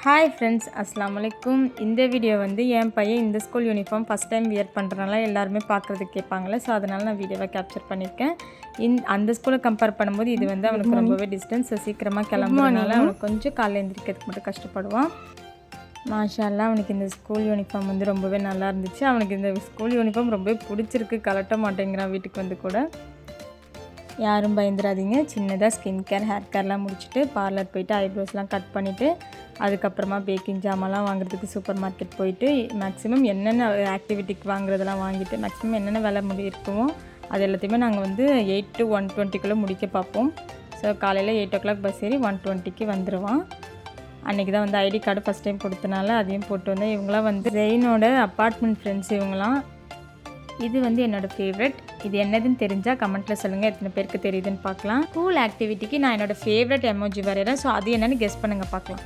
Hi friends, அஸ்ஸலாமு அலைக்கும். இந்த வீடியோ வந்து என் பையன் இந்த school uniform first time wear பண்ணுறனால எல்லாருமே பார்க்குறதுக்கு கேட்பாங்களே, ஸோ அதனால் நான் வீடியோவை கேப்சர் பண்ணியிருக்கேன். அந்த ஸ்கூலை கம்பேர் பண்ணும்போது இது வந்து அவனுக்கு ரொம்பவே டிஸ்டன்ஸ். சீக்கிரமாக கிளம்புறதுனால அவனுக்கு கொஞ்சம் காலையில் எழுந்திரிக்கிறதுக்கு மட்டும் கஷ்டப்படுவான். மாஷா அல்லாஹ், அவனுக்கு இந்த ஸ்கூல் யூனிஃபார்ம் வந்து ரொம்பவே நல்லா இருந்துச்சு. அவனுக்கு இந்த ஸ்கூல் யூனிஃபார்ம் ரொம்பவே பிடிச்சிருக்கு, கலட்ட மாட்டேங்கிறான் வீட்டுக்கு வந்து கூட. யாரும் பயந்துடாதீங்க. சின்னதாக ஸ்கின் கேர், ஹேர் கேர்லாம் முடிச்சுட்டு பார்லர் போயிட்டு ஐப்ரோஸ்லாம் கட் பண்ணிவிட்டு அதுக்கப்புறமா பேக்கிங் ஜாமான்லாம் வாங்குறதுக்கு சூப்பர் மார்க்கெட் போயிட்டு மேக்ஸிமம் என்னென்ன ஆக்டிவிட்டிக்கு வாங்குறதெல்லாம் வாங்கிட்டு மேக்ஸிமம் என்னென்ன வேலை இருக்குமோ அது எல்லாத்தையுமே நாங்கள் வந்து 8 to 1:20 முடிக்க பார்ப்போம். ஸோ காலையில் 8 o'clock பஸ் ஏறி 1:20 வந்துடுவான். அன்றைக்கி தான் வந்து ஐடி கார்டு ஃபஸ்ட் டைம் கொடுத்தனால அதையும் போட்டு வந்தேன். இவங்களாம் வந்து ரெயினோட அப்பார்ட்மெண்ட் ஃப்ரெண்ட்ஸ். இவங்களாம் இது வந்து என்னோடய ஃபேவரட். இது என்னதுன்னு தெரிஞ்சால் கமெண்ட்டில் சொல்லுங்கள், எத்தனை பேருக்கு தெரியுதுன்னு பார்க்கலாம். ஸ்கூல் ஆக்டிவிட்டிக்கு நான் என்னோடய ஃபேவரட் எமோஜி வரைகிறேன். ஸோ அது என்னென்னு கெஸ் பண்ணுங்கள் பார்க்கலாம்.